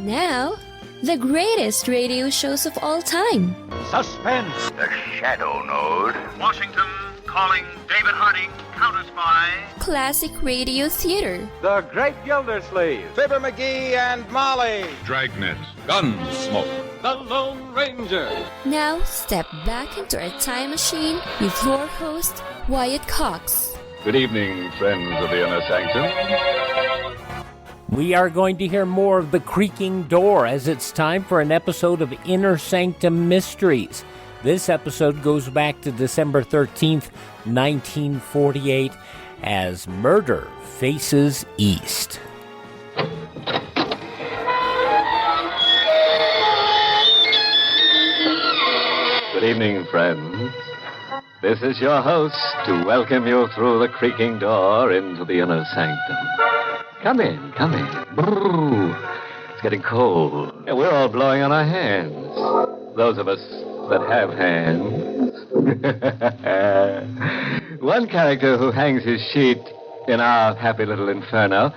Now, the greatest radio shows of all time. Suspense. The Shadow Node. Washington calling David Harding, counter-spy. Classic radio theater. The Great Gildersleeve. Fibber McGee and Molly. Dragnet. Gunsmoke. The Lone Ranger. Now, step back into a time machine with your host, Wyatt Cox. Good evening, friends of the Inner Sanctum. We are going to hear more of The Creaking Door as it's time for an episode of Inner-Sanctum-Mysteries. This episode goes back to December 13th, 1948, as murder faces east. Good evening, friends. This is your host to welcome you through the creaking door into the Inner Sanctum. Come in, come in. Brrr. It's getting cold. Yeah, we're all blowing on our hands. Those of us that have hands. One character who hangs his sheet in our happy little inferno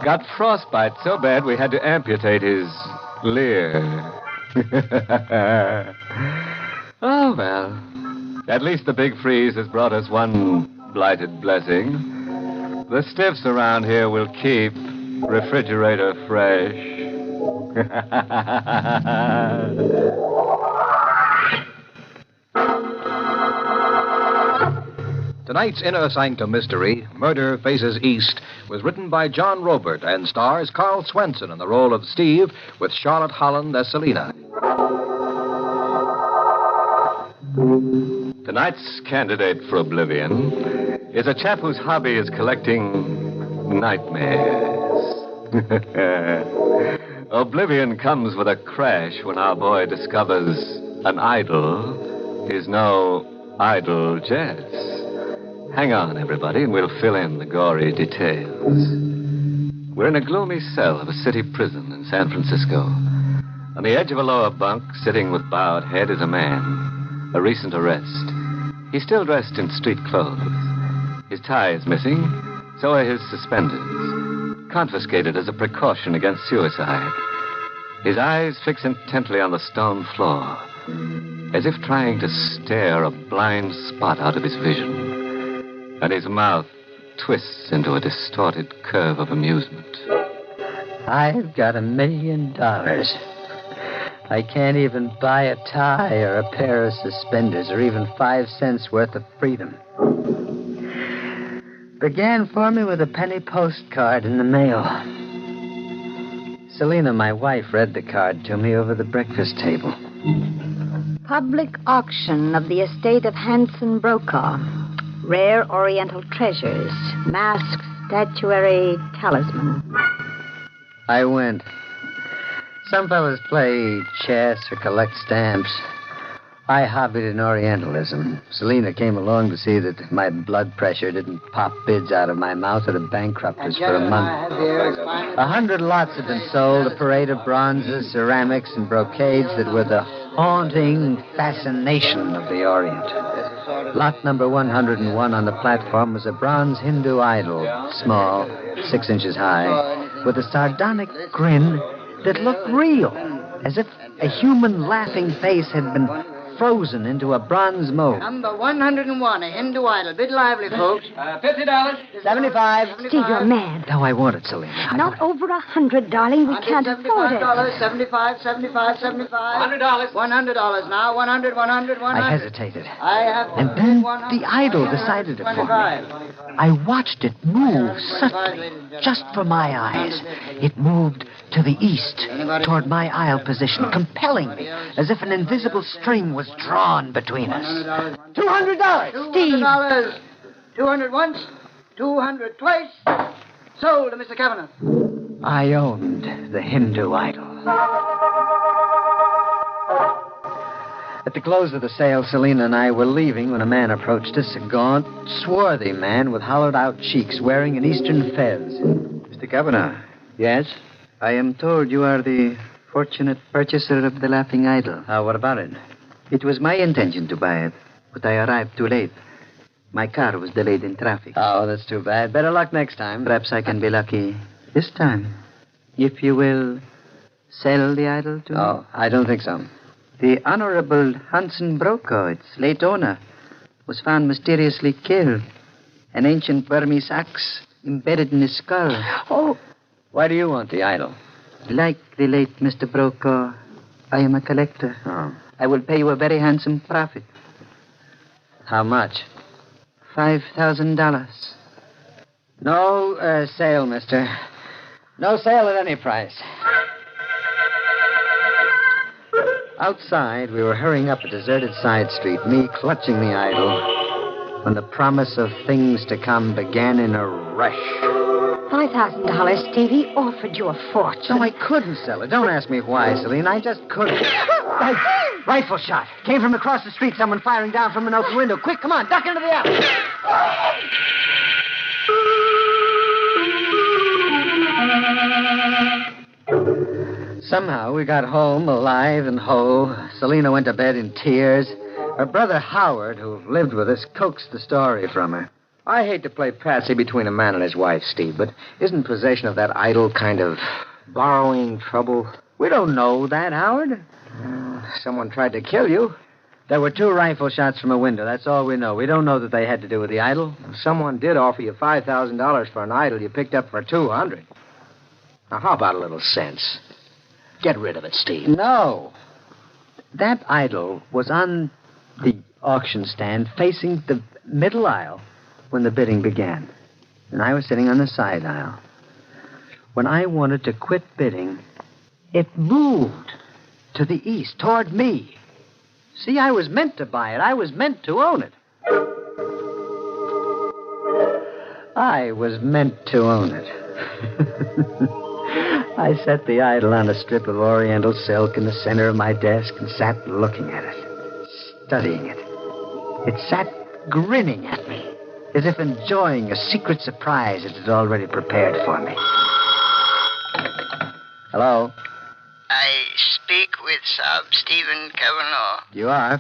got frostbite so bad we had to amputate his leer. Oh, well. At least the big freeze has brought us one blighted blessing. The stiffs around here will keep refrigerator fresh. Tonight's Inner Sanctum mystery, Murder Faces East, was written by John Robert and stars Carl Swenson in the role of Steve with Charlotte Holland as Selina. Tonight's candidate for oblivion is a chap whose hobby is collecting nightmares. Oblivion comes with a crash when our boy discovers an idol is no idle jest. Hang on, everybody, and we'll fill in the gory details. We're in a gloomy cell of a city prison in San Francisco. On the edge of a lower bunk, sitting with bowed head, is a man. A recent arrest. He's still dressed in street clothes. His tie is missing, so are his suspenders. Confiscated as a precaution against suicide. His eyes fix intently on the stone floor, as if trying to stare a blind spot out of his vision. And his mouth twists into a distorted curve of amusement. I've got $1 million. I can't even buy a tie or a pair of suspenders or even 5 cents worth of freedom. Began for me with a penny postcard in the mail. Selina, my wife, read the card to me over the breakfast table. Public auction of the estate of Hanson Brokaw. Rare oriental treasures. Masked statuary talisman. I went. Some fellas play chess or collect stamps. I hobbied in Orientalism. Selina came along to see that my blood pressure didn't pop bids out of my mouth or to bankrupt us for a month. 100 lots had been sold, a parade of bronzes, ceramics, and brocades that were the haunting fascination of the Orient. Lot number 101 on the platform was a bronze Hindu idol, small, 6 inches high, with a sardonic grin that looked real, as if a human laughing face had been frozen into a bronze mold. Number 101, a Hindu idol. Bit lively, folks. $50. 75. Steve, you're mad. No, I want it, Selina. Not over 100, darling. We can't afford it. $75, $75, $75. $100. $100 now. 100, 100, 100. I hesitated. I have. And then the idol decided it for me. I watched it move subtly, just for my eyes. It moved to the east, toward my aisle position, compelling me, as if an invisible string was drawn between us. $200, Steve. $200. 200 once, 200 twice. Sold to Mr. Kavanagh. I owned the Hindu idol. At the close of the sale, Selina and I were leaving when a man approached us, a gaunt, swarthy man with hollowed-out cheeks, wearing an eastern fez. Mr. Kavanagh. Yes? I am told you are the fortunate purchaser of the laughing idol. What about it? It was my intention to buy it, but I arrived too late. My car was delayed in traffic. Oh, that's too bad. Better luck next time. Perhaps I can be lucky this time. If you will Sell the idol to me? Oh, I don't think so. The Honorable Hansen Brokaw, its late owner, was found mysteriously killed. An ancient Burmese axe embedded in his skull. Oh. Why do you want the idol? Like the late Mr. Brokaw, I am a collector. Oh. I will pay you a very handsome profit. How much? $5,000. No sale, mister. No sale at any price. Outside, we were hurrying up a deserted side street, me clutching the idol, when the promise of things to come began in a rush. $5,000, Stevie, offered you a fortune. No, I couldn't sell it. Don't ask me why, Celine. I just couldn't. Rifle shot. Came from across the street, someone firing down from an open window. Quick, come on, duck into the alley. Somehow we got home alive and whole. Selina went to bed in tears. Her brother Howard, who lived with us, coaxed the story from her. I hate to play patsy between a man and his wife, Steve, but isn't possession of that idol kind of borrowing trouble? We don't know that, Howard. Someone tried to kill you. There were 2 rifle shots from a window. That's all we know. We don't know that they had to do with the idol. If someone did offer you $5,000 for an idol you picked up for $200. Now, how about a little sense? Get rid of it, Steve. No. That idol was on the auction stand facing the middle aisle when the bidding began. And I was sitting on the side aisle. When I wanted to quit bidding, it moved to the east, toward me. See, I was meant to buy it. I was meant to own it. I was meant to own it. I set the idol on a strip of oriental silk in the center of my desk and sat looking at it, studying it. It sat grinning at me, as if enjoying a secret surprise it had already prepared for me. Hello? I speak with Sir Stephen Kavanaugh. You are?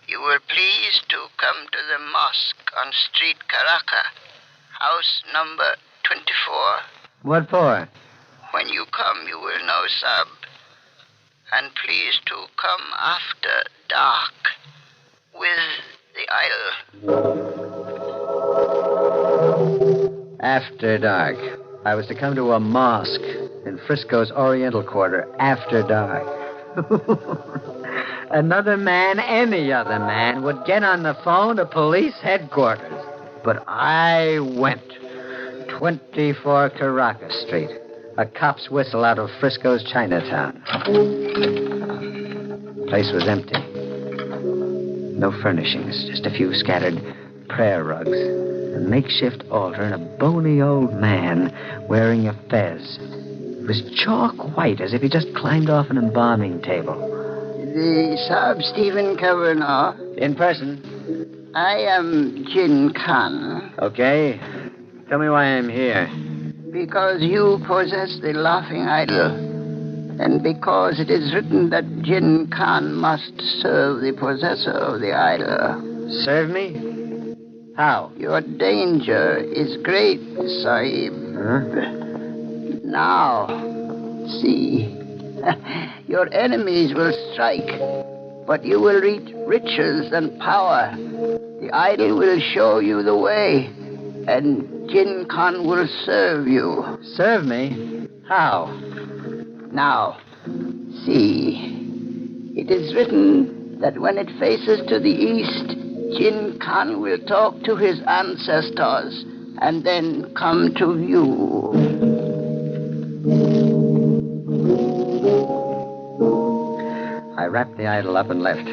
You were pleased to come to the mosque on Street Karaka, house number 24. What for? When you come, you will know, Sub. And please to come after dark with the idol. After dark. I was to come to a mosque in Frisco's Oriental Quarter after dark. Another man, any other man, would get on the phone to police headquarters. But I went. 24 Caracas Street. A cop's whistle out of Frisco's Chinatown. Place was empty. No furnishings, just a few scattered prayer rugs. A makeshift altar and a bony old man wearing a fez. It was chalk white, as if he just climbed off an embalming table. The Sir Stephen Kavanaugh. In person. I am Jin Khan. Okay. Tell me why I'm here. Because you possess the laughing idol, and because it is written that Jin Khan must serve the possessor of the idol. Serve me? How? Your danger is great, Sahib. Huh? Now, see, your enemies will strike, but you will reach riches and power. The idol will show you the way, and Jin Khan will serve you. Serve me? How? Now, see. It is written that when it faces to the east, Jin Khan will talk to his ancestors and then come to you. I wrapped the idol up and left.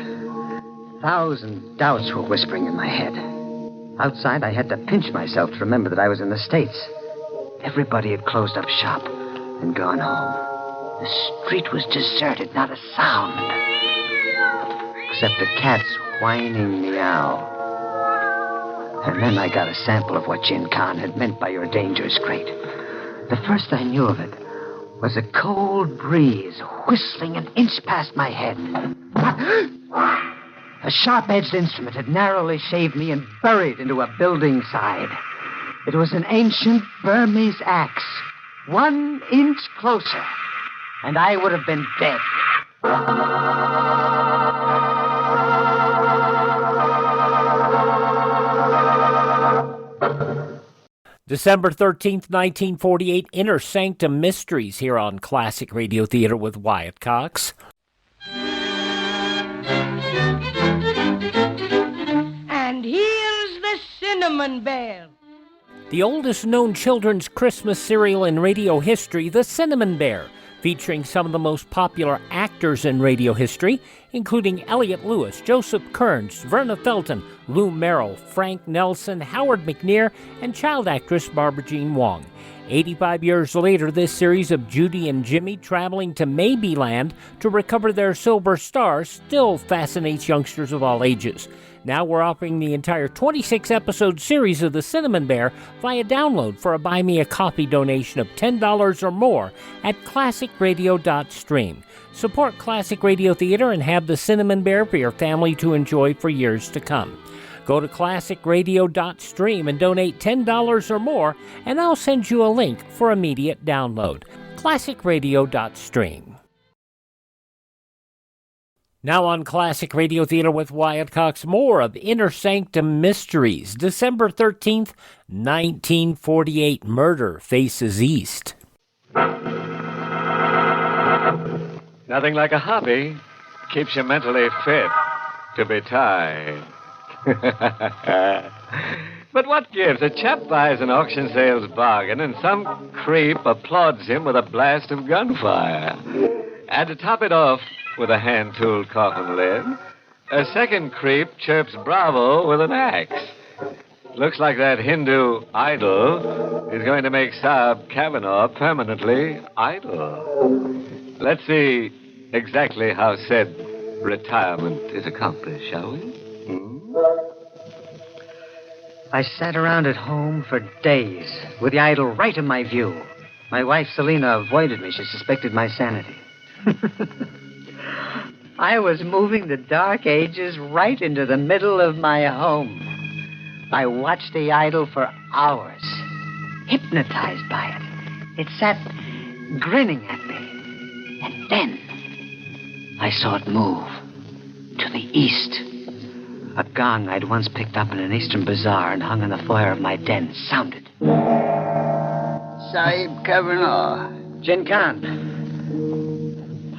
1,000 doubts were whispering in my head. Outside, I had to pinch myself to remember that I was in the States. Everybody had closed up shop and gone home. The street was deserted, not a sound. Except a cat's whining meow. And then I got a sample of what Jin Khan had meant by your danger is great. The first I knew of it was a cold breeze whistling an inch past my head. A sharp-edged instrument had narrowly shaved me and buried into a building side. It was an ancient Burmese axe, 1 inch closer. and I would have been dead. December 13th, 1948, Inner Sanctum Mysteries here on Classic Radio Theater with Wyatt Cox. And here's the Cinnamon Bear. The oldest known children's Christmas cereal in radio history, the Cinnamon Bear, featuring some of the most popular actors in radio history, including Elliot Lewis, Joseph Kearns, Verna Felton, Lou Merrill, Frank Nelson, Howard McNear, and child actress Barbara Jean Wong. 85 years later, this series of Judy and Jimmy traveling to Maybeland to recover their silver stars still fascinates youngsters of all ages. Now we're offering the entire 26-episode series of The Cinnamon Bear via download for a Buy Me a Coffee donation of $10 or more at classicradio.stream. Support Classic Radio Theater and have The Cinnamon Bear for your family to enjoy for years to come. Go to classicradio.stream and donate $10 or more, and I'll send you a link for immediate download. classicradio.stream. Now on Classic Radio Theater with Wyatt Cox, more of Inner Sanctum Mysteries. December 13th, 1948, Murder Faces East. Nothing like a hobby keeps you mentally fit to be tied. But what gives? A chap buys an auction sales bargain and some creep applauds him with a blast of gunfire. And to top it off with a hand-tooled coffin lid, a second creep chirps bravo with an axe. Looks like that Hindu idol is going to make Saab Kavanaugh permanently idle. Let's see exactly how said retirement is accomplished, shall we? I sat around at home for days with the idol right in my view. My wife, Selena, avoided me. She suspected my sanity. I was moving the Dark Ages right into the middle of my home. I watched the idol for hours, hypnotized by it. It sat grinning at me. And then I saw it move to the east. A gong I'd once picked up in an eastern bazaar and hung in the foyer of my den sounded. Sahib Kavanaugh. Jin Khan.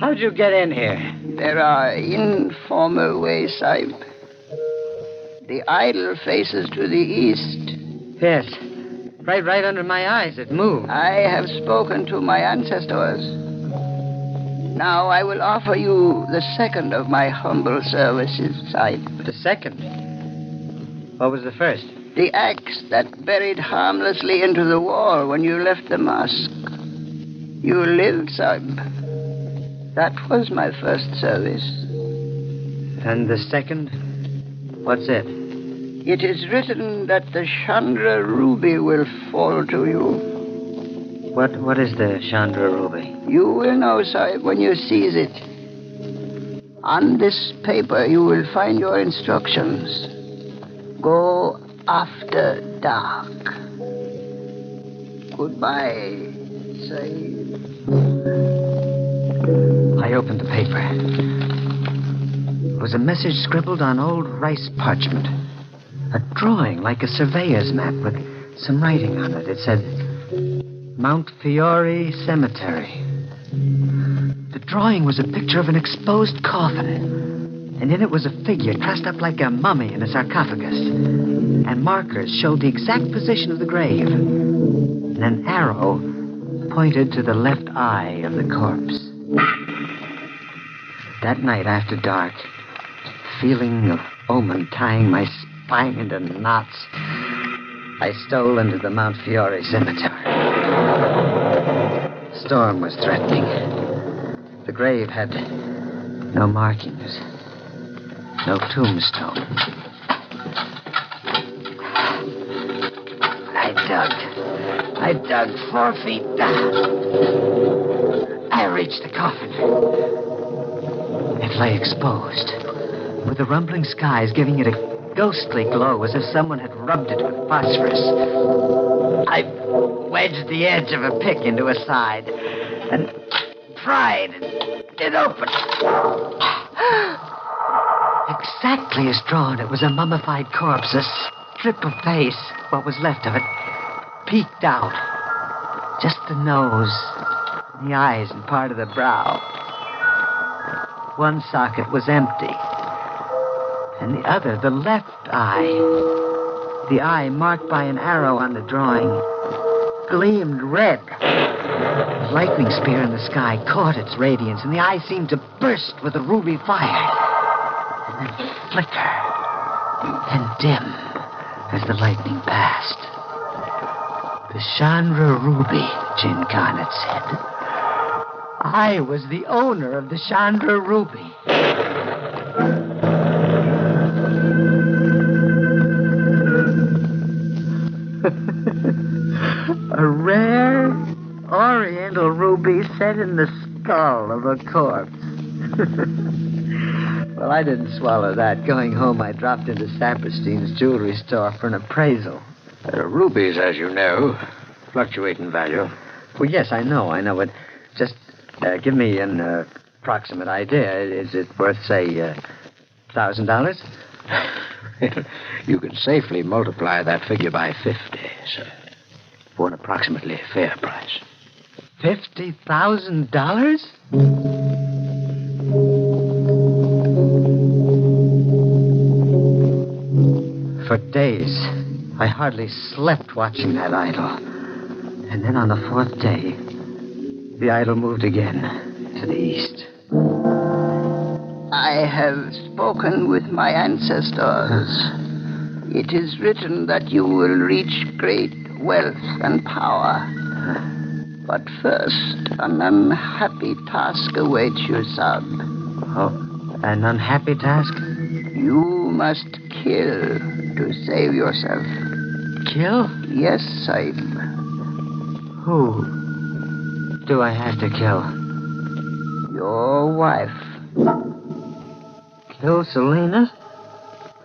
How'd you get in here? There are informal ways, Sahib. The idol faces to the east. Yes. Right under my eyes. It moved. I have spoken to my ancestors. Now I will offer you the second of my humble services, Sahib. The second? What was the first? The axe that buried harmlessly into the wall when you left the mosque. You lived, Sahib. That was my first service. And the second? What's it? It is written that the Chandra ruby will fall to you. What is the Chandra ruby? You will know, Sahib, when you seize it. On this paper you will find your instructions. Go after dark. Goodbye, Sahib. I opened the paper. It was a message scribbled on old rice parchment. A drawing like a surveyor's map with some writing on it. It said, Mount Fiore Cemetery. The drawing was a picture of an exposed coffin, and in it was a figure dressed up like a mummy in a sarcophagus. And markers showed the exact position of the grave. And an arrow pointed to the left eye of the corpse. That night after dark, feeling of omen tying my spine into knots, I stole into the Mount Fiore Cemetery. Storm was threatening. The grave had no markings, no tombstone. I dug 4 feet down. I reached the coffin. It lay exposed, with the rumbling skies giving it a ghostly glow as if someone had rubbed it with phosphorus. I wedged the edge of a pick into a side and pried it open. Exactly as drawn, it was a mummified corpse, a strip of face, what was left of it, peeked out. Just the nose, the eyes, and part of the brow. One socket was empty, and the other, the left eye, the eye marked by an arrow on the drawing, gleamed red. A lightning spear in the sky caught its radiance, and the eye seemed to burst with a ruby fire, and then flicker and dim as the lightning passed. The Chandra Ruby, Jin Khan had said. I was the owner of the Chandra Ruby. A rare oriental ruby set in the skull of a corpse. Well, I didn't swallow that. Going home, I dropped into Saperstein's jewelry store for an appraisal. Rubies, as you know, fluctuate in value. Well, yes, I know, but just give me an approximate idea. Is it worth, say, $1,000? You can safely multiply that figure by 50, sir, for an approximately fair price. $50,000? For days, I hardly slept watching that idol. And then on the fourth day, the idol moved again to the east. I have spoken with my ancestors. It is written that you will reach great wealth and power. But first, an unhappy task awaits you, son. Oh, an unhappy task? You must kill to save yourself. Kill? Yes, Sahib. Who do I have to kill? Your wife. Kill Selena?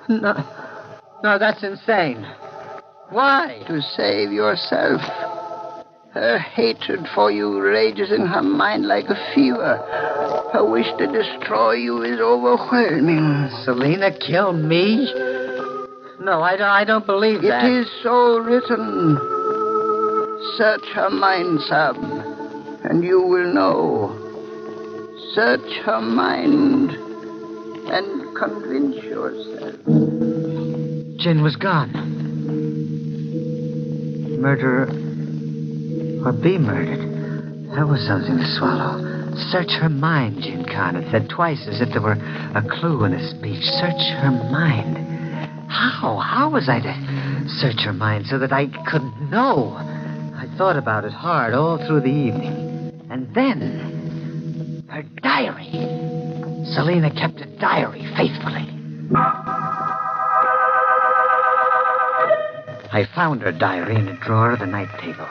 No, that's insane. Why? To save yourself. Her hatred for you rages in her mind like a fever. Her wish to destroy you is overwhelming. Selena kill me? No, I don't believe that. It is so written. Search her mind, Sab, and you will know. Search her mind and convince yourself. Jin was gone. Murderer or be murdered. That was something to swallow. Search her mind, Jin Khan had said twice, as if there were a clue in his speech. Search her mind. How was I to search her mind so that I could know? I thought about it hard all through the evening. And then, her diary. Selena kept a diary faithfully. I found her diary in a drawer of the night table.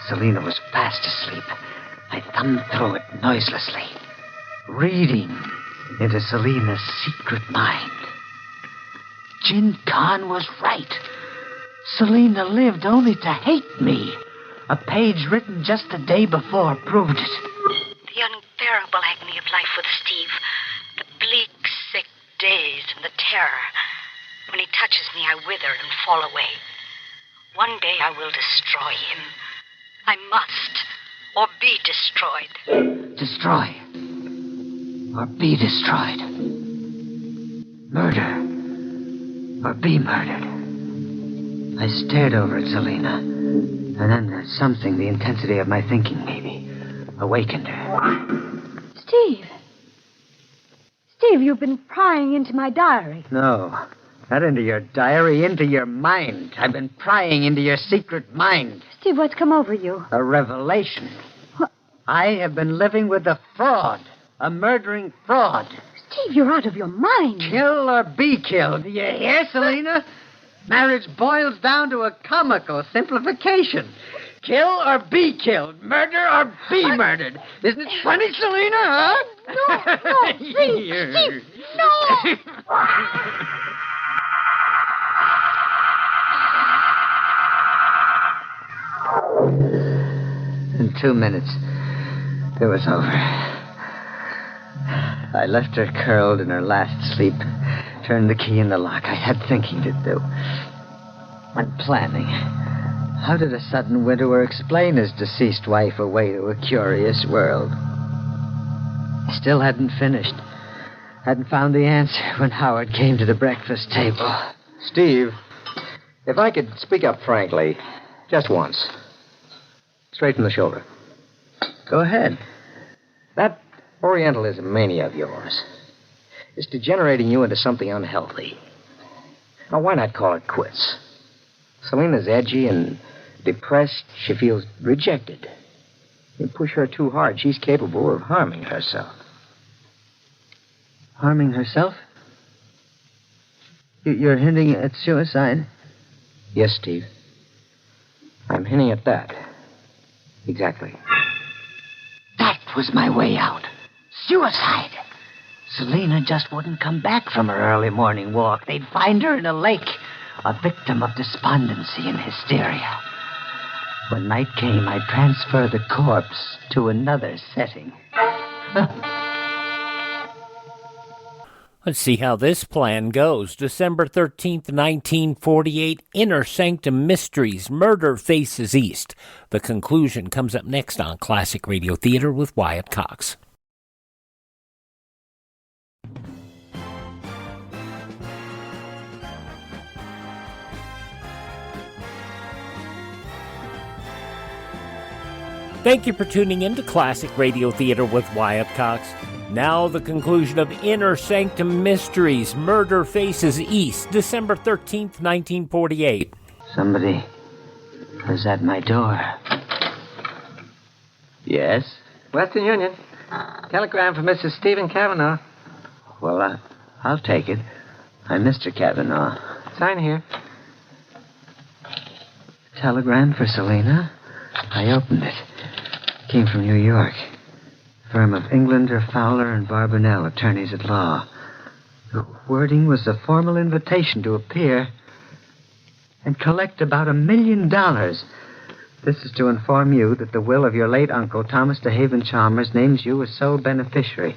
Selena was fast asleep. I thumbed through it noiselessly, reading into Selena's secret mind. Jin Khan was right. Selena lived only to hate me. A page written just the day before proved it. The unbearable agony of life with Steve. The bleak, sick days and the terror. When he touches me, I wither and fall away. One day I will destroy him. I must, or be destroyed. Destroy, or be destroyed. Murder, or be murdered. I stared over at Selena, and then something, the intensity of my thinking maybe, awakened her. Steve, you've been prying into my diary. No, not into your diary, into your mind. I've been prying into your secret mind. Steve, what's come over you? A revelation. What? I have been living with a fraud, a murdering fraud. Steve, you're out of your mind. Kill or be killed. Do you hear, Selena? Marriage boils down to a comical simplification. Kill or be killed. Murder or be murdered. Isn't it funny, Selena, huh? No, please, Steve, no! In 2 minutes, it was over. I left her curled in her last sleep, turned the key in the lock. I had thinking to do. And planning. How did a sudden widower explain his deceased wife away to a curious world? I still hadn't finished. Hadn't found the answer when Howard came to the breakfast table. Steve, if I could speak up frankly, just once. Straight from the shoulder. Go ahead. That Orientalism mania of yours is degenerating you into something unhealthy. Now, why not call it quits? Selena's edgy and depressed. She feels rejected. You push her too hard, she's capable of harming herself. Harming herself? You're hinting at suicide? Yes, Steve. I'm hinting at that. Exactly. That was my way out. Suicide. Selena just wouldn't come back from her early morning walk. They'd find her in a lake, a victim of despondency and hysteria. When night came, I'd transfer the corpse to another setting. Let's see how this plan goes. December 13th, 1948, Inner Sanctum Mysteries, Murder Faces East. The conclusion comes up next on Classic Radio Theater with Wyatt Cox. Thank you for tuning in to Classic Radio Theater with Wyatt Cox. Now the conclusion of Inner Sanctum Mysteries, Murder Faces East, December 13th, 1948. Somebody was at my door. Yes? Western Union. Telegram for Mrs. Stephen Cavanaugh. Well, I'll take it. I'm Mr. Cavanaugh. Sign here. Telegram for Selena? I opened it. Came from New York. Firm of Englander, Fowler, and Barbanel, attorneys at law. The wording was a formal invitation to appear and collect about $1 million. This is to inform you that the will of your late uncle, Thomas DeHaven Chalmers, names you as sole beneficiary.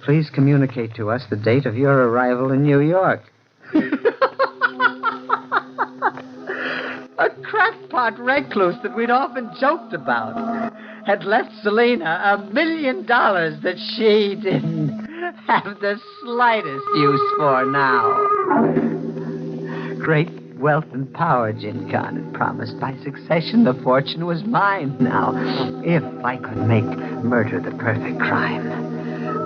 Please communicate to us the date of your arrival in New York. A crackpot recluse that we'd often joked about had left Selena $1 million that she didn't have the slightest use for now. Great wealth and power, Jin Khan had promised. By succession, the fortune was mine now, if I could make murder the perfect crime.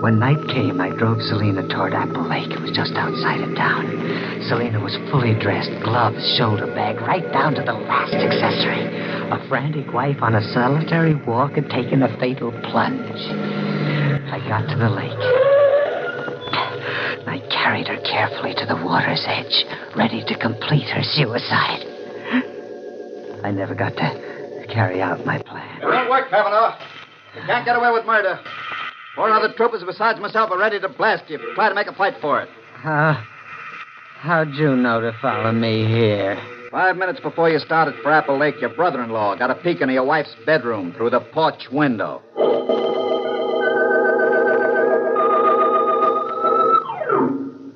When night came, I drove Selena toward Apple Lake. It was just outside of town. Selena was fully dressed, gloves, shoulder bag, right down to the last accessory. A frantic wife on a solitary walk had taken a fatal plunge. I got to the lake. I carried her carefully to the water's edge, ready to complete her suicide. I never got to carry out my plan. It won't work, Cavanaugh. You can't get away with murder. 4 other troopers besides myself are ready to blast you if you try to make a fight for it. How'd you know to follow me here? 5 minutes before you started for Apple Lake, your brother-in-law got a peek into your wife's bedroom through the porch window.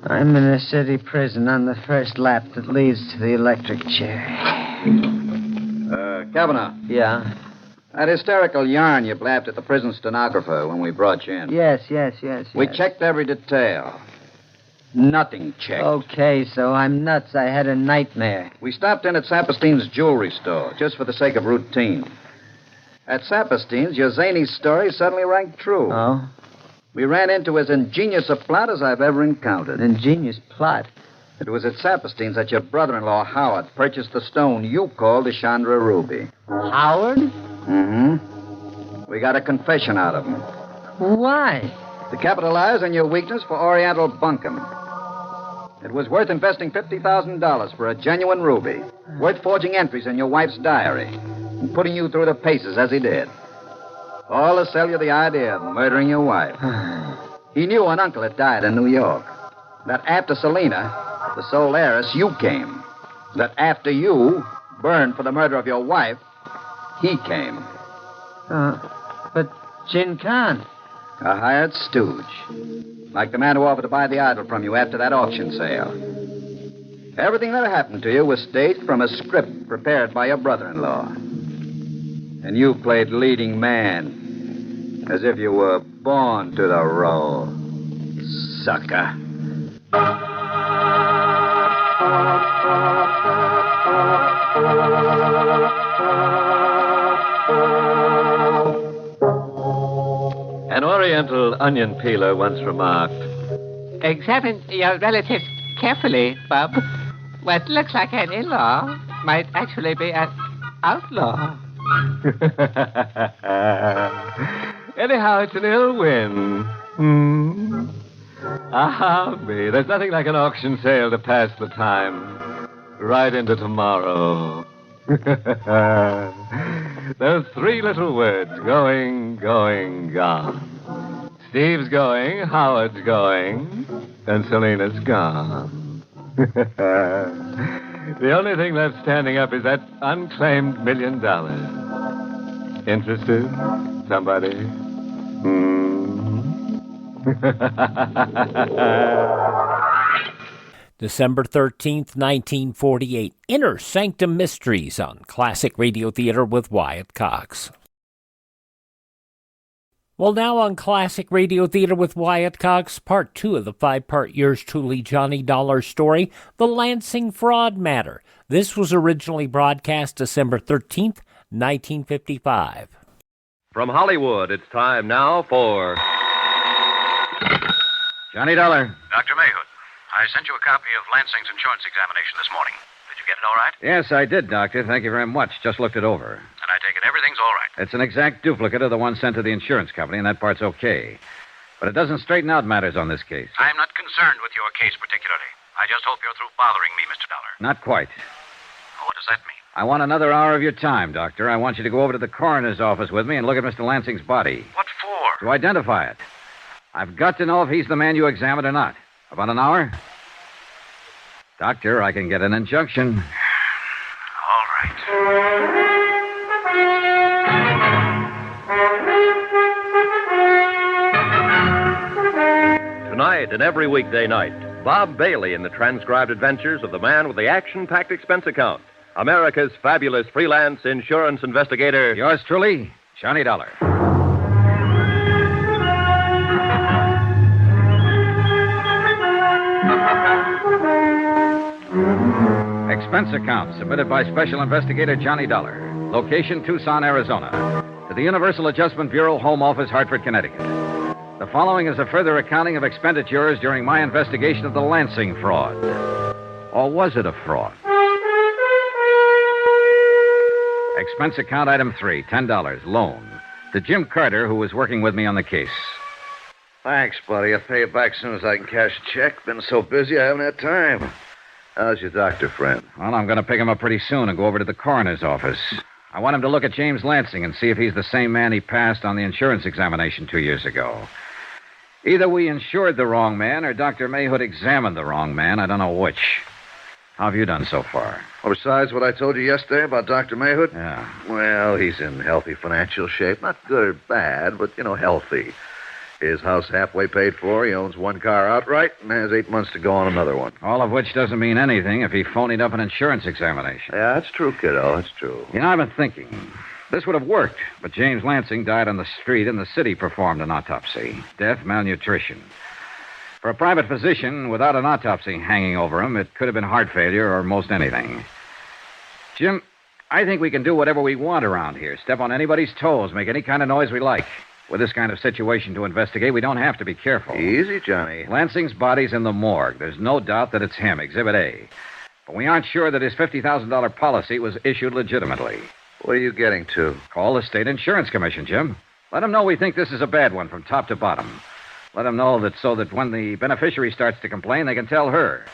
I'm in a city prison on the first lap that leads to the electric chair. Cavanaugh. Yeah? That hysterical yarn you blabbed at the prison stenographer when we brought you in. Yes. We checked every detail. Nothing checked. Okay, so I'm nuts. I had a nightmare. We stopped in at Saperstein's jewelry store, just for the sake of routine. At Saperstein's, your zany story suddenly rang true. Oh? We ran into as ingenious a plot as I've ever encountered. An ingenious plot? It was at Saperstein's that your brother-in-law, Howard, purchased the stone you called the Chandra Ruby. Howard? Mm-hmm. We got a confession out of him. Why? To capitalize on your weakness for oriental bunkum. It was worth investing $50,000 for a genuine ruby. Worth forging entries in your wife's diary. And putting you through the paces as he did. All to sell you the idea of murdering your wife. He knew an uncle had died in New York. That after Selena, the sole heiress, you came. That after you burned for the murder of your wife, he came. But Jin Khan, A hired stooge. Like the man who offered to buy the idol from you after that auction sale. Everything that happened to you was staged from a script prepared by your brother-in-law. And you played leading man, as if you were born to the role. Sucker. An Oriental onion peeler once remarked, Examine your relatives carefully, Bub. What looks like an in-law might actually be an outlaw. Anyhow, it's an ill win. Me. There's nothing like an auction sale to pass the time. Right into tomorrow. Those three little words, going, going, gone. Steve's going, Howard's going, and Selena's gone. The only thing left standing up is that unclaimed $1 million. Interested? Somebody? December 13th, 1948. Inner Sanctum Mysteries on Classic Radio Theater with Wyatt Cox. Well, now on Classic Radio Theater with Wyatt Cox, part 2 of the 5-part Yours Truly Johnny Dollar story, The Lansing Fraud Matter. This was originally broadcast December 13th, 1955. From Hollywood, it's time now for Johnny Dollar. Dr. Mayhood, I sent you a copy of Lansing's insurance examination this morning. Did you get it all right? Yes, I did, Doctor. Thank you very much. Just looked it over. And I take it everything's all right. It's an exact duplicate of the one sent to the insurance company, and that part's okay. But it doesn't straighten out matters on this case. I'm not concerned with your case particularly. I just hope you're through bothering me, Mr. Dollar. Not quite. What does that mean? I want another hour of your time, Doctor. I want you to go over to the coroner's office with me and look at Mr. Lansing's body. What for? To identify it. I've got to know if he's the man you examined or not. About an hour? Doctor, I can get an injunction. All right. Tonight and every weekday night, Bob Bailey in the transcribed adventures of the man with the action-packed expense account, America's fabulous freelance insurance investigator. Yours truly, Johnny Dollar. Expense account submitted by Special Investigator Johnny Dollar. Location, Tucson, Arizona. To the Universal Adjustment Bureau, Home Office, Hartford, Connecticut. The following is a further accounting of expenditures during my investigation of the Lansing fraud. Or was it a fraud? Expense account item 3, $10, loan. To Jim Carter, who was working with me on the case. Thanks, buddy. I'll pay you back as soon as I can cash a check. Been so busy, I haven't had time. How's your doctor friend? Well, I'm going to pick him up pretty soon and go over to the coroner's office. I want him to look at James Lansing and see if he's the same man he passed on the insurance examination 2 years ago. Either we insured the wrong man or Dr. Mayhood examined the wrong man. I don't know which. How have you done so far? Well, besides what I told you yesterday about Dr. Mayhood? Yeah. Well, he's in healthy financial shape. Not good or bad, but, healthy. His house halfway paid for. He owns one car outright and has 8 months to go on another one. All of which doesn't mean anything if he phonied up an insurance examination. Yeah, that's true, kiddo. That's true. I've been thinking. This would have worked, but James Lansing died on the street and the city performed an autopsy. Death, malnutrition. For a private physician, without an autopsy hanging over him, it could have been heart failure or most anything. Jim, I think we can do whatever we want around here. Step on anybody's toes, make any kind of noise we like. With this kind of situation to investigate, we don't have to be careful. Easy, Johnny. Lansing's body's in the morgue. There's no doubt that it's him, Exhibit A. But we aren't sure that his $50,000 policy was issued legitimately. What are you getting to? Call the State Insurance Commission, Jim. Let them know we think this is a bad one from top to bottom. Let them know that so that when the beneficiary starts to complain, they can tell her.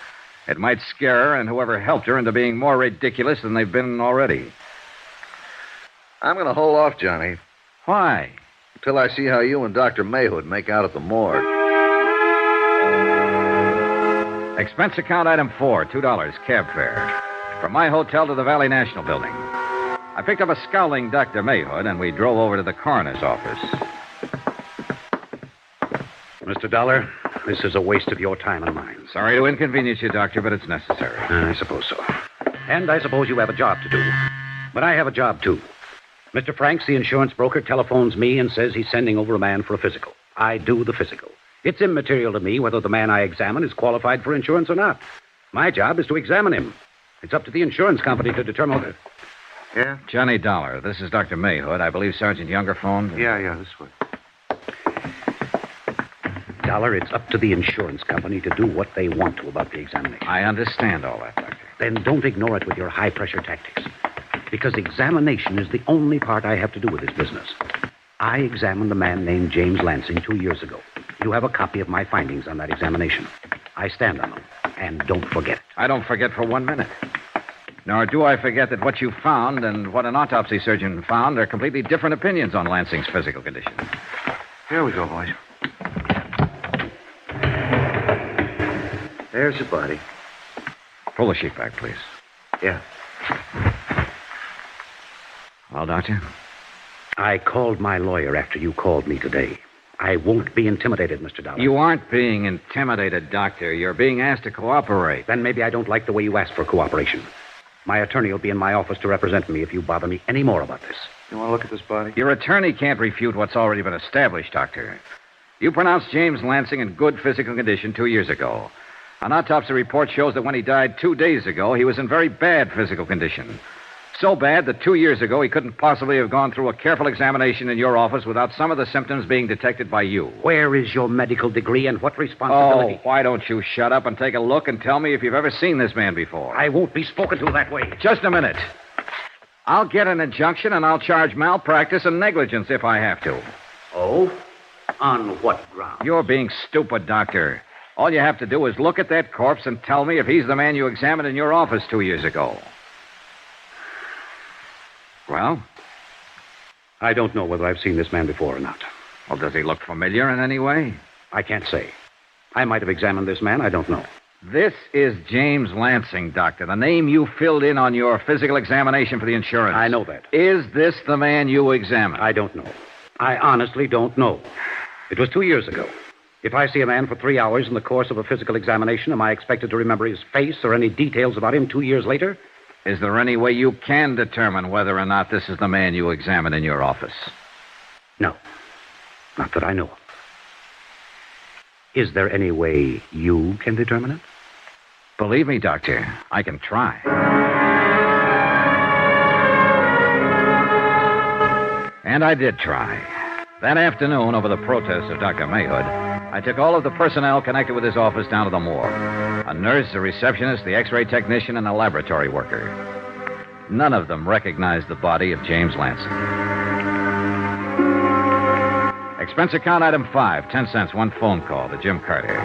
It might scare her and whoever helped her into being more ridiculous than they've been already. I'm going to hold off, Johnny. Why? Until I see how you and Dr. Mayhood make out at the morgue. Expense account item 4, $2, cab fare. From my hotel to the Valley National Building. I picked up a scowling Dr. Mayhood, and we drove over to the coroner's office. Mr. Dollar, this is a waste of your time and mine. Sorry to inconvenience you, Doctor, but it's necessary. I suppose so. And I suppose you have a job to do. But I have a job, too. Mr. Franks, the insurance broker, telephones me and says he's sending over a man for a physical. I do the physical. It's immaterial to me whether the man I examine is qualified for insurance or not. My job is to examine him. It's up to the insurance company to determine whether... Yeah? Johnny Dollar, this is Dr. Mayhood. I believe Sergeant Younger phoned. Yeah, this way. Dollar, it's up to the insurance company to do what they want to about the examination. I understand all that, Doctor. Then don't ignore it with your high-pressure tactics. Because examination is the only part I have to do with this business. I examined a man named James Lansing 2 years ago. You have a copy of my findings on that examination. I stand on them. And don't forget it. I don't forget for 1 minute. Nor do I forget that what you found and what an autopsy surgeon found are completely different opinions on Lansing's physical condition. Here we go, boys. There's the body. Pull the sheet back, please. Yeah. Well, Doctor? I called my lawyer after you called me today. I won't be intimidated, Mr. Dollar. You aren't being intimidated, Doctor. You're being asked to cooperate. Then maybe I don't like the way you asked for cooperation. My attorney will be in my office to represent me if you bother me any more about this. You want to look at this body? Your attorney can't refute what's already been established, Doctor. You pronounced James Lansing in good physical condition 2 years ago. An autopsy report shows that when he died 2 days ago, he was in very bad physical condition. So bad that 2 years ago he couldn't possibly have gone through a careful examination in your office without some of the symptoms being detected by you. Where is your medical degree and what responsibility? Oh, why don't you shut up and take a look and tell me if you've ever seen this man before? I won't be spoken to that way. Just a minute. I'll get an injunction and I'll charge malpractice and negligence if I have to. Oh? On what ground? You're being stupid, Doctor. All you have to do is look at that corpse and tell me if he's the man you examined in your office 2 years ago. Well? I don't know whether I've seen this man before or not. Well, does he look familiar in any way? I can't say. I might have examined this man. I don't know. This is James Lansing, Doctor, the name you filled in on your physical examination for the insurance. I know that. Is this the man you examined? I don't know. I honestly don't know. It was 2 years ago. If I see a man for 3 hours in the course of a physical examination, am I expected to remember his face or any details about him 2 years later? Is there any way you can determine whether or not this is the man you examined in your office? No. Not that I know of. Is there any way you can determine it? Believe me, Doctor, I can try. And I did try. That afternoon, over the protest of Dr. Mayhood, I took all of the personnel connected with his office down to the morgue. A nurse, a receptionist, the x-ray technician, and a laboratory worker. None of them recognized the body of James Lansing. Expense account item 5, 10 cents, one phone call to Jim Carter,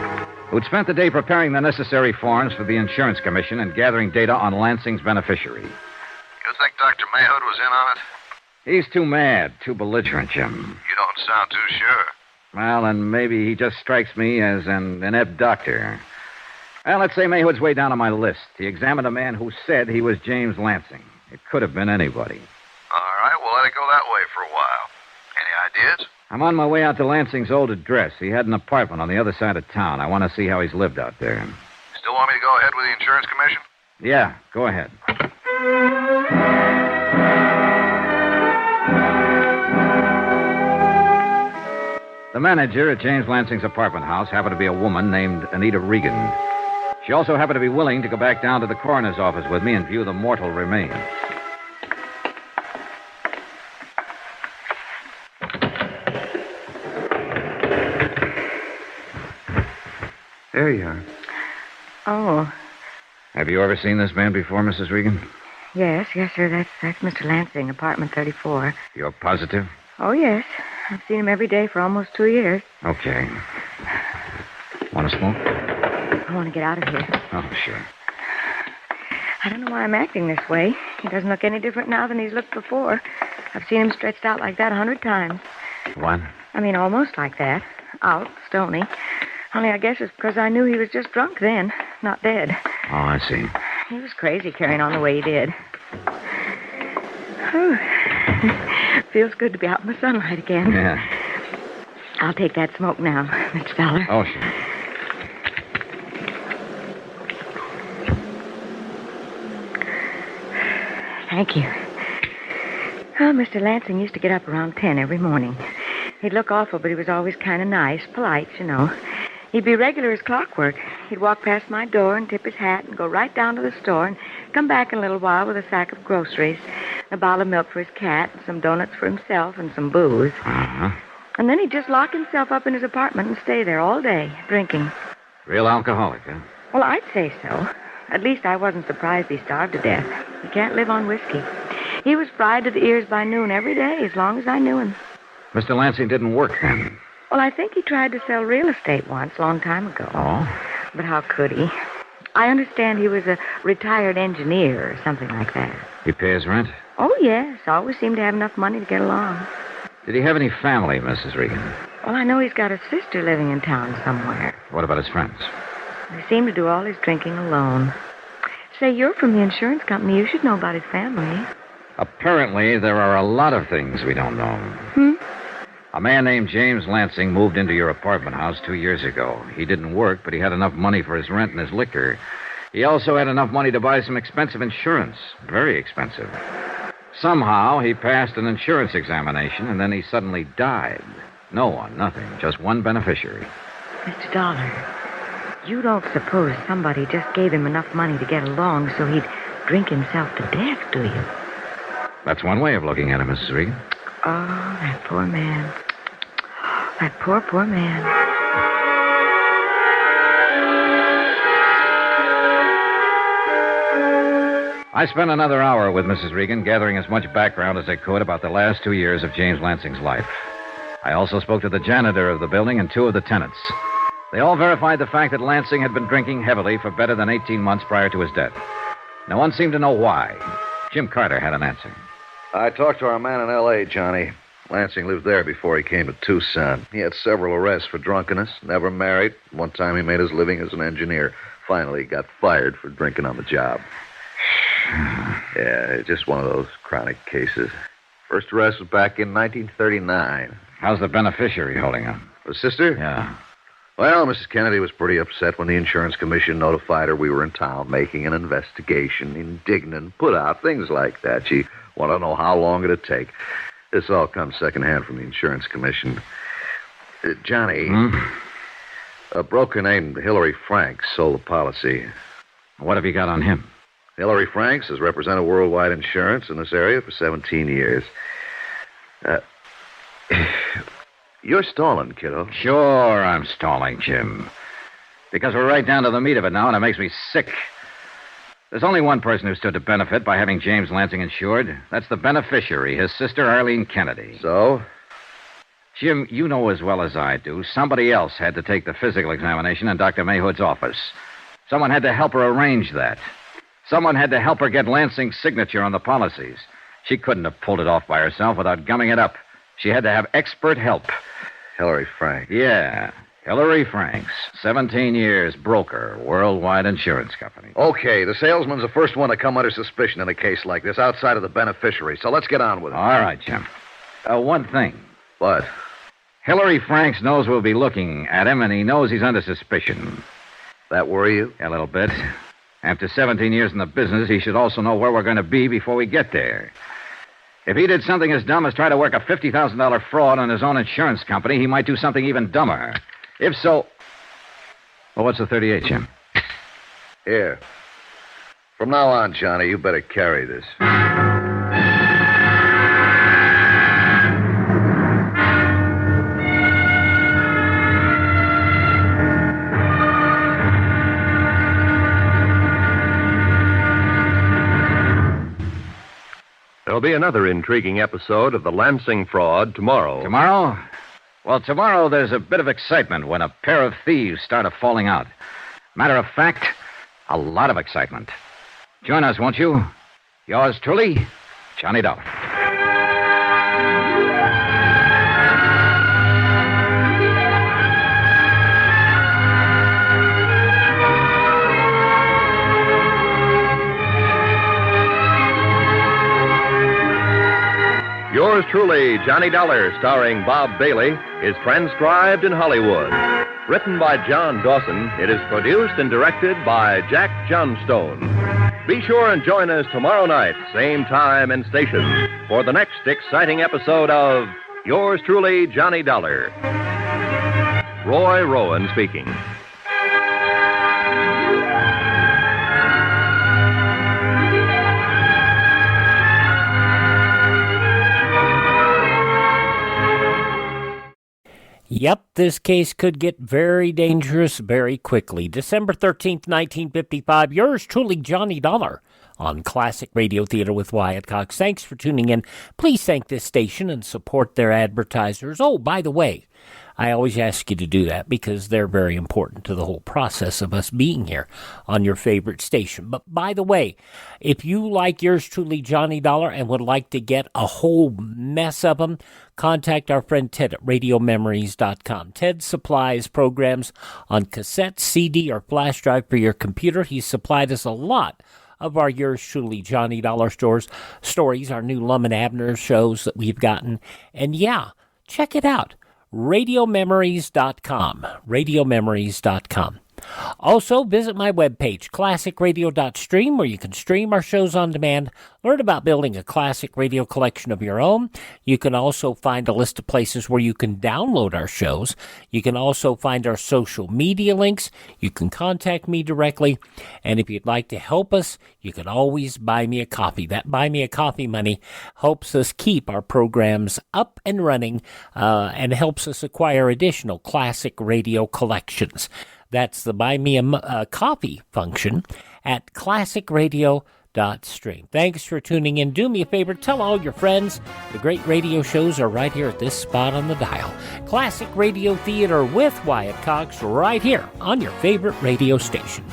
who'd spent the day preparing the necessary forms for the insurance commission and gathering data on Lansing's beneficiary. You think Dr. Mayhood was in on it? He's too mad, too belligerent, Jim. You don't sound too sure. Well, and maybe he just strikes me as an inept doctor. Well, let's say Mayhood's way down on my list. He examined a man who said he was James Lansing. It could have been anybody. All right, we'll let it go that way for a while. Any ideas? I'm on my way out to Lansing's old address. He had an apartment on the other side of town. I want to see how he's lived out there. Still want me to go ahead with the insurance commission? Yeah, go ahead. The manager at James Lansing's apartment house happened to be a woman named Anita Reagan. She also happened to be willing to go back down to the coroner's office with me and view the mortal remains. There you are. Oh, Have you ever seen this man before, Mrs. Regan? yes, sir. That's Mr. Lansing, apartment 34. You're positive? Oh, yes. I've seen him every day for almost 2 years. Okay. Want to smoke? I want to get out of here. Oh, sure. I don't know why I'm acting this way. He doesn't look any different now than he's looked before. I've seen him stretched out like that 100 times. What? I mean, almost like that. Out, stony. Only I guess it's because I knew he was just drunk then, not dead. Oh, I see. He was crazy carrying on the way he did. Whew. Feels good to be out in the sunlight again. Yeah. I'll take that smoke now, Mr. Fowler. Oh, sure. Thank you. Oh, Mr. Lansing used to get up around 10 every morning. He'd look awful, but he was always kind of nice, polite, you know. He'd be regular as clockwork. He'd walk past my door and tip his hat and go right down to the store and come back in a little while with a sack of groceries, a bottle of milk for his cat, and some donuts for himself, and some booze. Uh-huh. And then he'd just lock himself up in his apartment and stay there all day, drinking. Real alcoholic, huh? Well, I'd say so. At least I wasn't surprised he starved to death. He can't live on whiskey. He was fried to the ears by noon every day, as long as I knew him. Mr. Lansing didn't work then. Well, I think he tried to sell real estate once, a long time ago. Oh? But how could he? I understand he was a retired engineer or something like that. He pays rent? Oh, yes. Always seemed to have enough money to get along. Did he have any family, Mrs. Reagan? Well, I know he's got a sister living in town somewhere. What about his friends? He seemed to do all his drinking alone. Say, you're from the insurance company. You should know about his family. Apparently, there are a lot of things we don't know. A man named James Lansing moved into your apartment house 2 years ago. He didn't work, but he had enough money for his rent and his liquor. He also had enough money to buy some expensive insurance. Very expensive. Somehow, he passed an insurance examination, and then he suddenly died. No one, nothing. Just one beneficiary. Mr. Dollar, you don't suppose somebody just gave him enough money to get along so he'd drink himself to death, do you? That's one way of looking at it, Mrs. Reagan. Oh, that poor man. That poor, poor man. I spent another hour with Mrs. Reagan gathering as much background as I could about the last 2 years of James Lansing's life. I also spoke to the janitor of the building and 2 of the tenants. They all verified the fact that Lansing had been drinking heavily for better than 18 months prior to his death. No one seemed to know why. Jim Carter had an answer. I talked to our man in L.A., Johnny. Lansing lived there before he came to Tucson. He had several arrests for drunkenness, never married. One time he made his living as an engineer. Finally, he got fired for drinking on the job. Yeah, it's just one of those chronic cases. First arrest was back in 1939. How's the beneficiary holding up? The sister? Yeah. Well, Mrs. Kennedy was pretty upset when the insurance commission notified her we were in town making an investigation, indignant, put out, things like that. She wanted to know how long it'd take. This all comes secondhand from the insurance commission. Johnny, a broker named Hillary Franks sold the policy. What have you got on him? Hillary Franks has represented Worldwide Insurance in this area for 17 years. You're stalling, kiddo. Sure, I'm stalling, Jim. Because we're right down to the meat of it now, and it makes me sick. There's only one person who stood to benefit by having James Lansing insured. That's the beneficiary, his sister, Arlene Kennedy. So? Jim, you know as well as I do, somebody else had to take the physical examination in Dr. Mayhood's office. Someone had to help her arrange that. Someone had to help her get Lansing's signature on the policies. She couldn't have pulled it off by herself without gumming it up. She had to have expert help. Hillary Franks. Yeah, Hillary Franks. 17 years, broker, Worldwide Insurance Company. Okay, the salesman's the first one to come under suspicion in a case like this, outside of the beneficiary. So let's get on with it. All right, Jim. One thing. What? Hillary Franks knows we'll be looking at him, and he knows he's under suspicion. That worry you? A little bit. After 17 years in the business, he should also know where we're going to be before we get there. If he did something as dumb as try to work a $50,000 fraud on his own insurance company, he might do something even dumber. If so... Well, what's the 38, Jim? Here. From now on, Johnny, you better carry this. There'll be another intriguing episode of the Lansing Fraud tomorrow. Tomorrow? Well, tomorrow there's a bit of excitement when a pair of thieves start falling out. Matter of fact, a lot of excitement. Join us, won't you? Yours truly, Johnny Dollar. You're Yours truly, Johnny Dollar, starring Bob Bailey, is transcribed in Hollywood. Written by John Dawson, it is produced and directed by Jack Johnstone. Be sure and join us tomorrow night, same time and station, for the next exciting episode of Yours truly, Johnny Dollar. Roy Rowan speaking. Yep, this case could get very dangerous very quickly. December 13th, 1955, yours truly, Johnny Dollar, on Classic Radio Theater with Wyatt Cox. Thanks for tuning in. Please thank this station and support their advertisers. Oh, by the way, I always ask you to do that because they're very important to the whole process of us being here on your favorite station. But by the way, if you like yours truly, Johnny Dollar, and would like to get a whole mess of them, contact our friend Ted at radiomemories.com. Ted supplies programs on cassette, CD, or flash drive for your computer. He's supplied us a lot of our yours truly, Johnny Dollar stories, our new Lum and Abner shows that we've gotten. And yeah, check it out. Radiomemories.com. Radiomemories.com. Also, visit my webpage, classicradio.stream, where you can stream our shows on demand, learn about building a classic radio collection of your own. You can also find a list of places where you can download our shows. You can also find our social media links. You can contact me directly. And if you'd like to help us, you can always buy me a coffee. That buy me a coffee money helps us keep our programs up and running and helps us acquire additional classic radio collections. That's the Buy Me a Coffee function at classicradio.stream. Thanks for tuning in. Do me a favor, tell all your friends. The great radio shows are right here at this spot on the dial. Classic Radio Theater with Wyatt Cox right here on your favorite radio station.